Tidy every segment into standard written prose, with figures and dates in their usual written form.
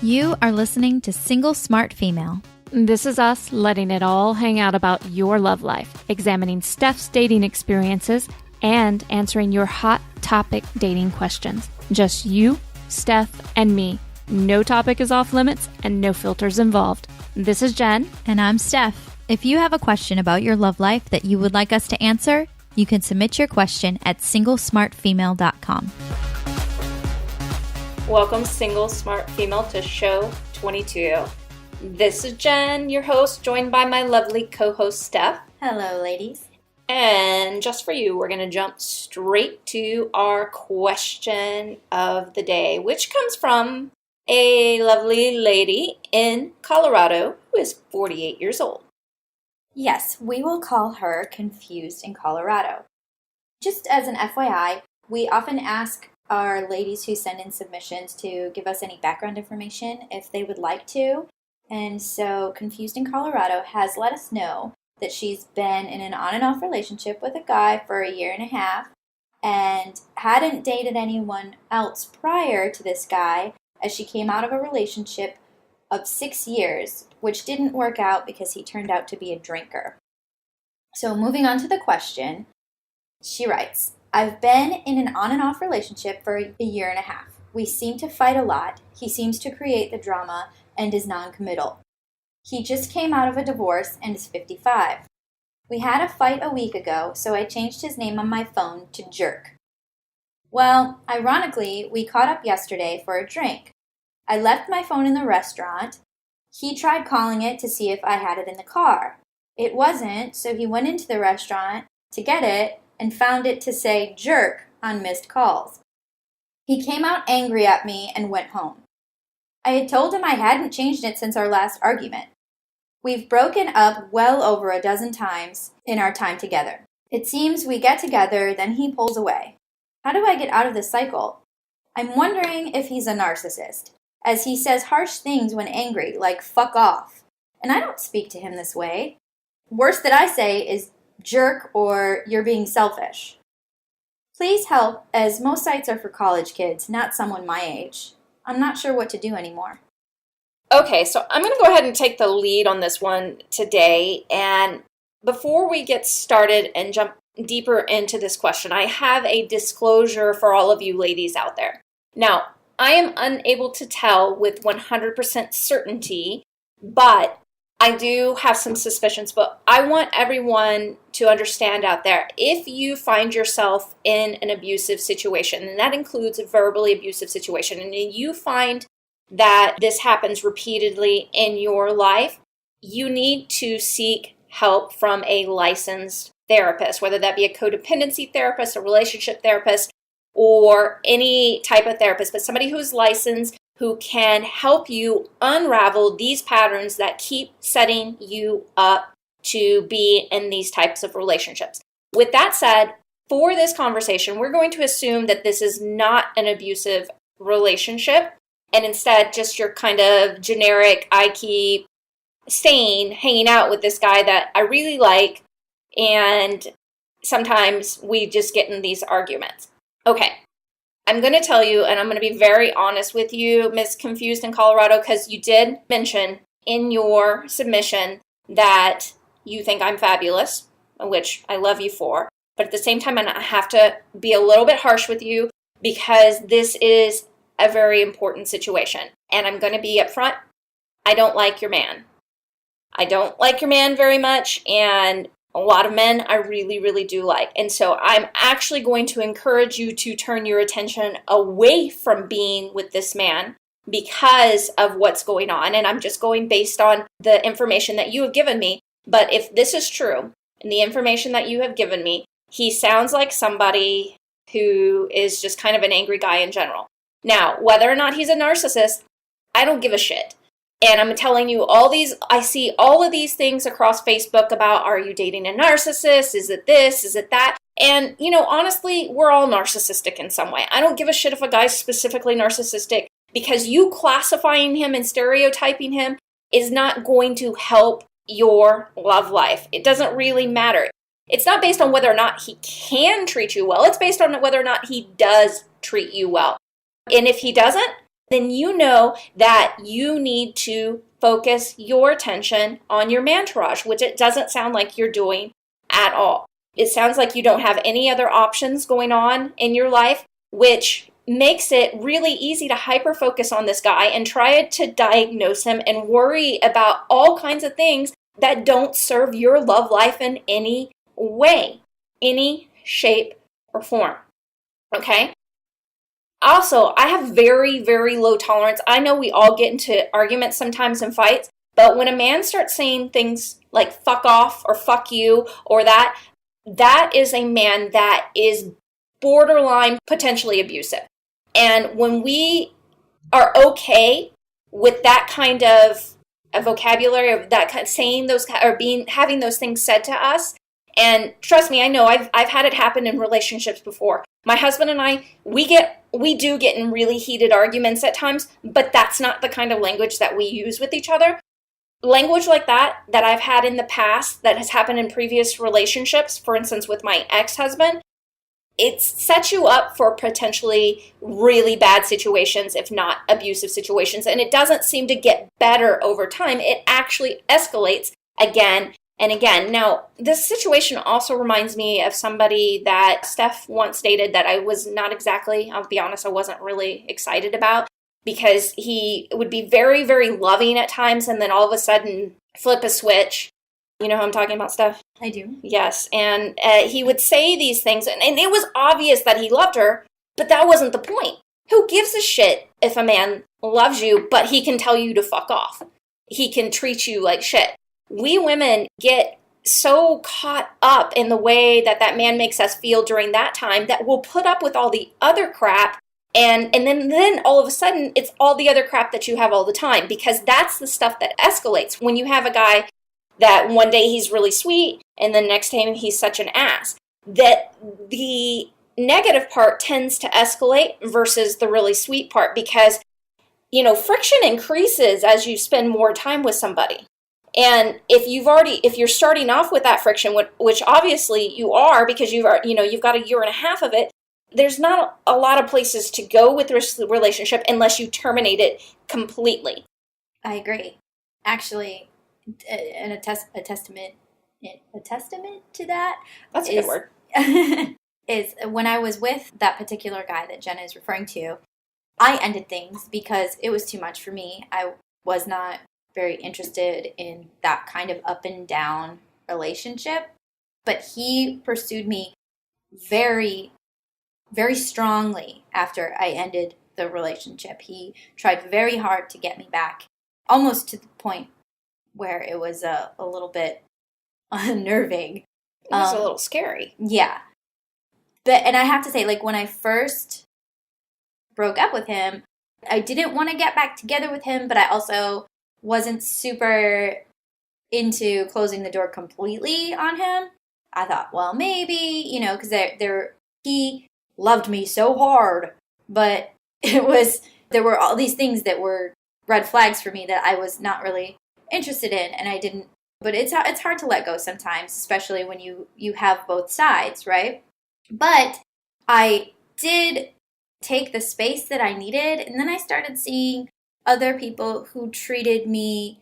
You are listening to Single Smart Female. This is us letting it all hang out about your love life, examining Steph's dating experiences, and answering your hot topic dating questions. Just you, Steph, and me. No topic is off limits and no filters involved. This is Jen. And I'm Steph. If you have a question about your love life that you would like us to answer, you can submit your question at singlesmartfemale.com. Welcome, Single Smart Female, to show 22. This is Jen, your host, joined by my lovely co-host, Steph. Hello, ladies. And just for you, we're going to jump straight to our question of the day, which comes from a lovely lady in Colorado who is 48 years old. Yes, we will call her Confused in Colorado. Just as an FYI, we often ask our ladies who send in submissions to give us any background information if they would like to. And so Confused in Colorado has let us know that she's been in an on and off relationship with a guy for a year and a half and hadn't dated anyone else prior to this guy, as she came out of a relationship of 6 years, which didn't work out because he turned out to be a drinker. So moving on to the question, she writes, I've been in an on and off relationship for a year and a half. We seem to fight a lot. He seems to create the drama and is non-committal. He just came out of a divorce and is 55. We had a fight a week ago, so I changed his name on my phone to Jerk. Well, ironically, we caught up yesterday for a drink. I left my phone in the restaurant. He tried calling it to see if I had it in the car. It wasn't, so he went into the restaurant to get it and found it to say Jerk on missed calls. He came out angry at me and went home. I had told him I hadn't changed it since our last argument. We've broken up well over a dozen times in our time together. It seems we get together, then he pulls away. How do I get out of this cycle? I'm wondering if he's a narcissist, as he says harsh things when angry, like fuck off. And I don't speak to him this way. Worst that I say is jerk or you're being selfish. Please help, as most sites are for college kids, not someone my age. I'm not sure what to do anymore. Okay, so I'm going to go ahead and take the lead on this one today. And before we get started and jump deeper into this question, I have a disclosure for all of you ladies out there. Now, I am unable to tell with 100% certainty, but I do have some suspicions. But I want everyone to understand out there, if you find yourself in an abusive situation, and that includes a verbally abusive situation, and you find that this happens repeatedly in your life, you need to seek help from a licensed therapist, whether that be a codependency therapist, a relationship therapist, or any type of therapist, but somebody who's licensed, who can help you unravel these patterns that keep setting you up to be in these types of relationships. With that said, for this conversation, we're going to assume that this is not an abusive relationship, and instead just your kind of generic, I keep staying, hanging out with this guy that I really like, and sometimes we just get in these arguments. Okay, I'm going to tell you, and I'm going to be very honest with you, Miss Confused in Colorado, because you did mention in your submission that you think I'm fabulous, which I love you for. But at the same time, I have to be a little bit harsh with you because this is a very important situation. And I'm going to be upfront. I don't like your man. I don't like your man very much, and a lot of men I really, really do like. And so I'm actually going to encourage you to turn your attention away from being with this man because of what's going on. And I'm just going based on the information that you have given me. But if this is true, and the information that you have given me, he sounds like somebody who is just kind of an angry guy in general. Now, whether or not he's a narcissist, I don't give a shit. And I'm telling you I see all of these things across Facebook about, are you dating a narcissist? Is it this? Is it that? And, honestly, we're all narcissistic in some way. I don't give a shit if a guy's specifically narcissistic, because you classifying him and stereotyping him is not going to help your love life. It doesn't really matter. It's not based on whether or not he can treat you well. It's based on whether or not he does treat you well. And if he doesn't, then you know that you need to focus your attention on your mantourage, which it doesn't sound like you're doing at all. It sounds like you don't have any other options going on in your life, which makes it really easy to hyper-focus on this guy and try to diagnose him and worry about all kinds of things that don't serve your love life in any way, any shape or form. Okay? Also, I have very, very low tolerance. I know we all get into arguments sometimes and fights, but when a man starts saying things like fuck off or fuck you or that is a man that is borderline potentially abusive. And when we are okay with that kind of a vocabulary of that kind, saying those or having those things said to us, and trust me, I know I've had it happen in relationships before. My husband and I, we do get in really heated arguments at times, but that's not the kind of language that we use with each other. Language like that I've had in the past, that has happened in previous relationships, for instance, with my ex-husband, it sets you up for potentially really bad situations, if not abusive situations. And it doesn't seem to get better over time. It actually escalates again and again. Now, this situation also reminds me of somebody that Steph once dated that I was not exactly, I'll be honest, I wasn't really excited about, because he would be very, very loving at times and then all of a sudden flip a switch. You know who I'm talking about, Steph? I do. Yes, and he would say these things, and it was obvious that he loved her, but that wasn't the point. Who gives a shit if a man loves you, but he can tell you to fuck off? He can treat you like shit. We women get so caught up in the way that man makes us feel during that time that we'll put up with all the other crap, and then all of a sudden, it's all the other crap that you have all the time, because that's the stuff that escalates. When you have a guy that one day he's really sweet, and the next time he's such an ass, that the negative part tends to escalate versus the really sweet part, because, friction increases as you spend more time with somebody. And if you're starting off with that friction, which obviously you are, because you've got a year and a half of it, there's not a lot of places to go with this relationship unless you terminate it completely. I agree. Actually, and a testament to that. That's a good word. Is when I was with that particular guy that Jenna is referring to, I ended things because it was too much for me. I was not very interested in that kind of up and down relationship, but he pursued me very, very strongly after I ended the relationship. He tried very hard to get me back, almost to the point where it was a little bit unnerving. It was a little scary. Yeah. And I have to say, when I first broke up with him, I didn't want to get back together with him, but I also wasn't super into closing the door completely on him. I thought, well, maybe, because he loved me so hard, but there were all these things that were red flags for me that I was not really interested in, and I didn't. But it's hard to let go sometimes, especially when you have both sides, right? But I did take the space that I needed, and then I started seeing other people who treated me,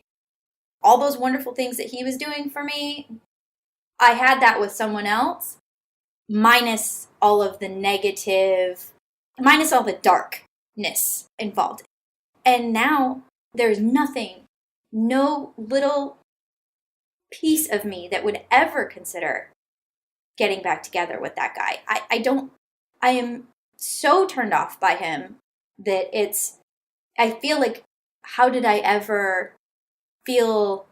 all those wonderful things that he was doing for me. I had that with someone else, minus all of the negative, minus all the darkness involved. And now there's nothing, no little piece of me that would ever consider getting back together with that guy. I am so turned off by him that I feel like, how did I ever feel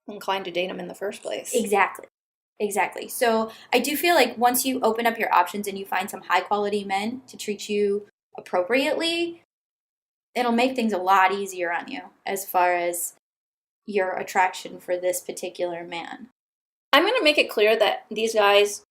inclined to date him in the first place? Exactly. So I do feel like once you open up your options and you find some high quality men to treat you appropriately, it'll make things a lot easier on you as far as your attraction for this particular man. I'm going to make it clear that these guys,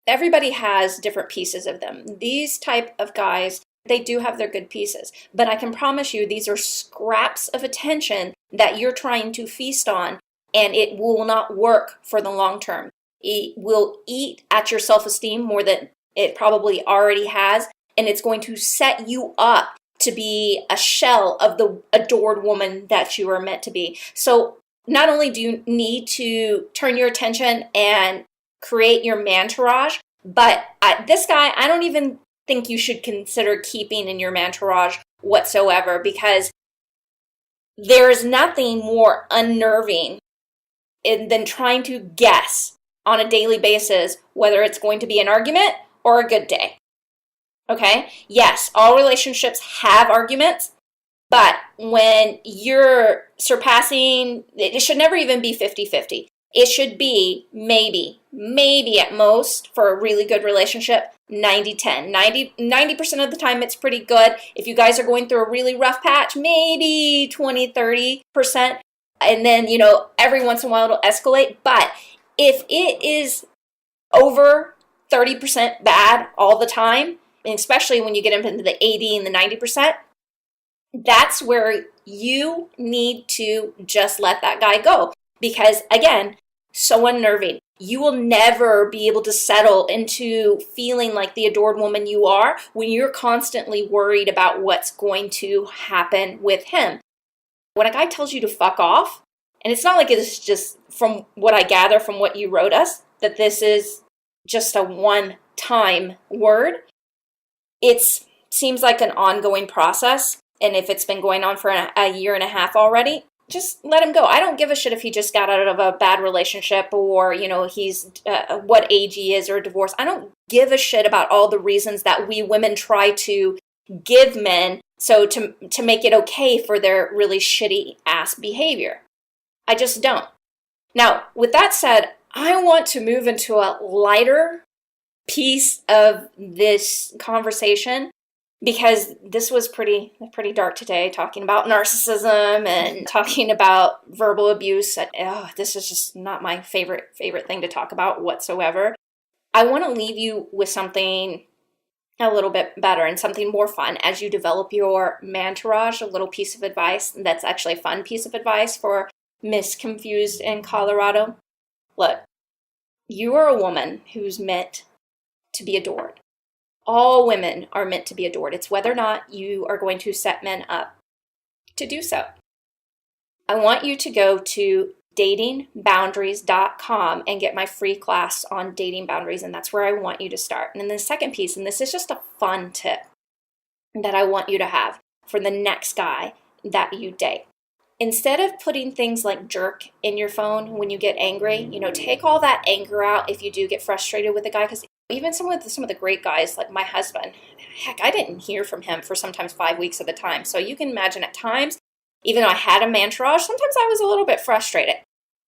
everybody has different pieces of them. These type of guys, they do have their good pieces. But I can promise you, these are scraps of attention that you're trying to feast on, and it will not work for the long term. It will eat at your self-esteem more than it probably already has, and it's going to set you up to be a shell of the adored woman that you are meant to be. So not only do you need to turn your attention and create your mantourage, but this guy, I don't even think you should consider keeping in your mantourage whatsoever, because there is nothing more unnerving than trying to guess on a daily basis whether it's going to be an argument or a good day. Okay? Yes, all relationships have arguments, but when you're surpassing, it should never even be 50-50. It should be maybe at most, for a really good relationship, 90-10. 90% of the time it's pretty good. If you guys are going through a really rough patch, maybe 20-30%. And then, every once in a while it'll escalate. But if it is over 30% bad all the time, and especially when you get into the 80 and the 90%, that's where you need to just let that guy go. Because again, so unnerving. You will never be able to settle into feeling like the adored woman you are when you're constantly worried about what's going to happen with him. When a guy tells you to fuck off, and it's not like it's just, from what I gather from what you wrote us, that this is just a one-time word. It seems like an ongoing process. And if it's been going on for a year and a half already, just let him go. I don't give a shit if he just got out of a bad relationship, or, he's what age he is, or divorced. I don't give a shit about all the reasons that we women try to give men so to make it okay for their really shitty ass behavior. I just don't. Now, with that said, I want to move into a lighter piece of this conversation, because this was pretty dark today, talking about narcissism and talking about verbal abuse. This is just not my favorite thing to talk about whatsoever. I want to leave you with something a little bit better and something more fun as you develop your mantourage. A little piece of advice that's actually a fun piece of advice for Miss Confused in Colorado. Look, you are a woman who's meant to be adored. All women are meant to be adored. It's whether or not you are going to set men up to do so. I want you to go to datingboundaries.com and get my free class on dating boundaries, and that's where I want you to start. And then the second piece, and this is just a fun tip that I want you to have for the next guy that you date. Instead of putting things like jerk in your phone when you get angry, take all that anger out if you do get frustrated with a guy, because even some of the great guys, like my husband, heck, I didn't hear from him for sometimes 5 weeks at a time. So you can imagine at times, even though I had a mantourage, sometimes I was a little bit frustrated.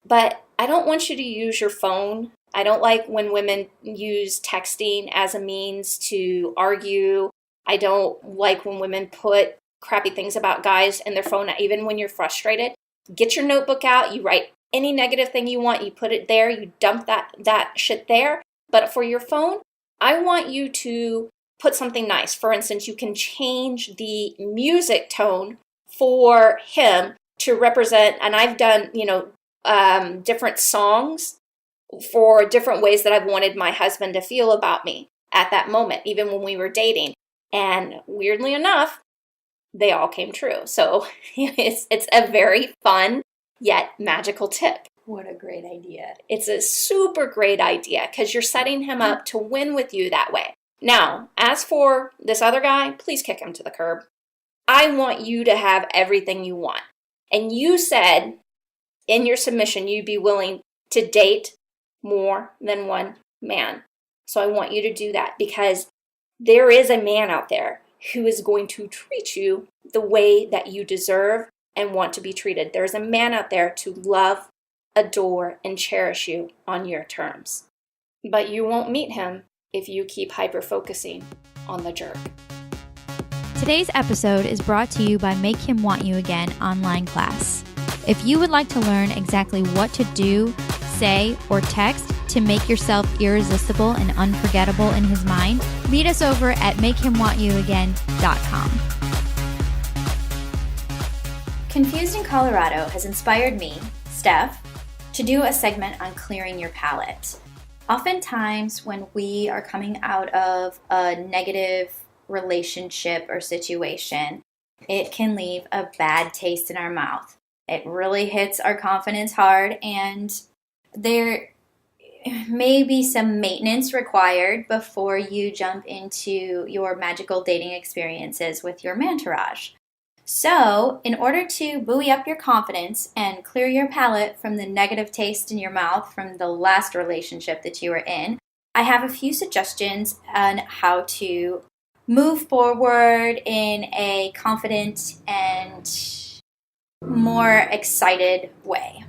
But I don't want you to use your phone. I don't like when women use texting as a means to argue. I don't like when women put crappy things about guys in their phone, even when you're frustrated. Get your notebook out. You write any negative thing you want. You put it there. You dump that shit there. But for your phone, I want you to put something nice. For instance, you can change the music tone for him to represent, and I've done, different songs for different ways that I've wanted my husband to feel about me at that moment, even when we were dating. And weirdly enough, they all came true. So it's a very fun yet magical tip. What a great idea. It's a super great idea because you're setting him up to win with you that way. Now, as for this other guy, please kick him to the curb. I want you to have everything you want. And you said in your submission you'd be willing to date more than one man. So I want you to do that because there is a man out there who is going to treat you the way that you deserve and want to be treated. There's a man out there to love, adore, and cherish you on your terms. But you won't meet him if you keep hyper-focusing on the jerk. Today's episode is brought to you by Make Him Want You Again online class. If you would like to learn exactly what to do, say, or text to make yourself irresistible and unforgettable in his mind, meet us over at makehimwantyouagain.com. Confused in Colorado has inspired me, Steph, to do a segment on clearing your palate. Oftentimes when we are coming out of a negative relationship or situation, it can leave a bad taste in our mouth. It really hits our confidence hard, and there may be some maintenance required before you jump into your magical dating experiences with your mantourage. So, in order to buoy up your confidence and clear your palate from the negative taste in your mouth from the last relationship that you were in, I have a few suggestions on how to move forward in a confident and more excited way.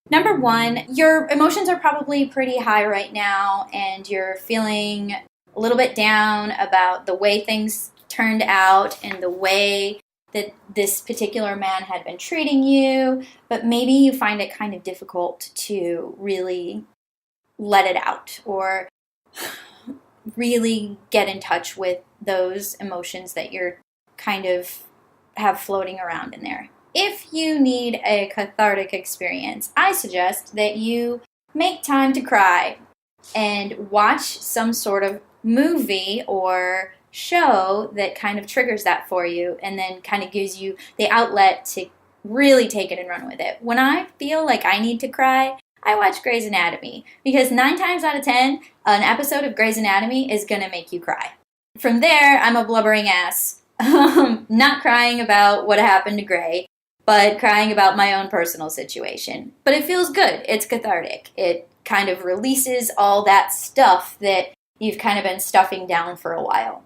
Number one, your emotions are probably pretty high right now, and you're feeling a little bit down about the way things turned out and the way that this particular man had been treating you, but maybe you find it kind of difficult to really let it out or really get in touch with those emotions that you're kind of have floating around in there. If you need a cathartic experience, I suggest that you make time to cry and watch some sort of movie or show that kind of triggers that for you and then kind of gives you the outlet to really take it and run with it. When I feel like I need to cry, I watch Grey's Anatomy, because 9 times out of 10, an episode of Grey's Anatomy is going to make you cry. From there, I'm a blubbering ass, not crying about what happened to Grey, but crying about my own personal situation. But it feels good. It's cathartic. It kind of releases all that stuff that you've kind of been stuffing down for a while.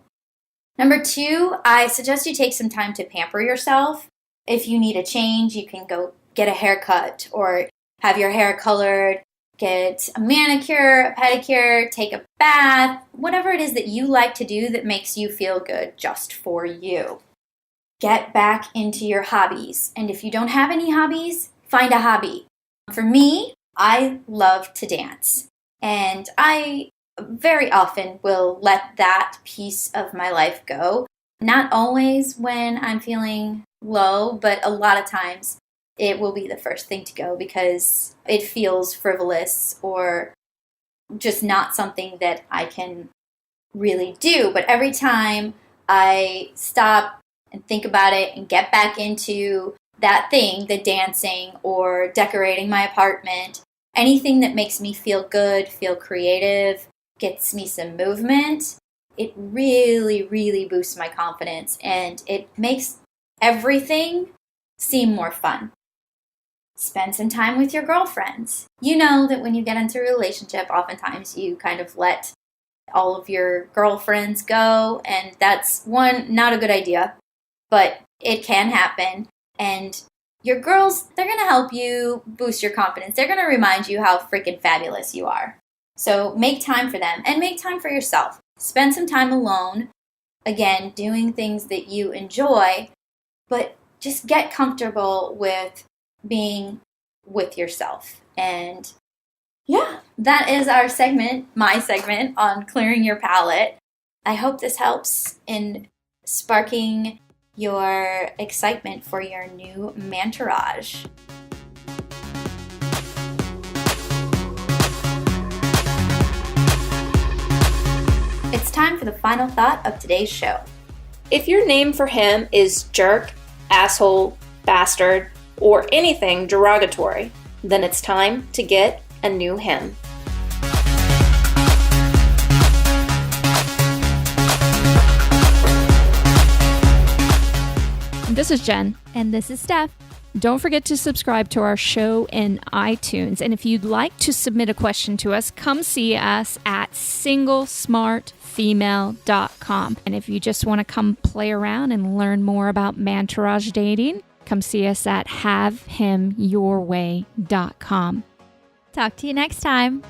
Number 2, I suggest you take some time to pamper yourself. If you need a change, you can go get a haircut or have your hair colored, get a manicure, a pedicure, take a bath, whatever it is that you like to do that makes you feel good just for you. Get back into your hobbies. And if you don't have any hobbies, find a hobby. For me, I love to dance. And I very often will let that piece of my life go. Not always when I'm feeling low, but a lot of times it will be the first thing to go because it feels frivolous or just not something that I can really do. But every time I stop and think about it and get back into that thing, the dancing or decorating my apartment, anything that makes me feel good, feel creative, gets me some movement, it really, really boosts my confidence and it makes everything seem more fun. Spend some time with your girlfriends. You know that when you get into a relationship, oftentimes you kind of let all of your girlfriends go, and that's not a good idea, but it can happen. And your girls, they're going to help you boost your confidence. They're going to remind you how freaking fabulous you are. So make time for them and make time for yourself. Spend some time alone, again, doing things that you enjoy, but just get comfortable with being with yourself. And yeah, that is our segment, my segment on clearing your palate. I hope this helps in sparking your excitement for your new mantourage. It's time for the final thought of today's show. If your name for him is jerk, asshole, bastard, or anything derogatory, then it's time to get a new him. This is Jen. And this is Steph. Don't forget to subscribe to our show in iTunes. And if you'd like to submit a question to us, come see us at singlesmartfemale.com. And if you just want to come play around and learn more about mantourage dating, come see us at havehimyourway.com. Talk to you next time.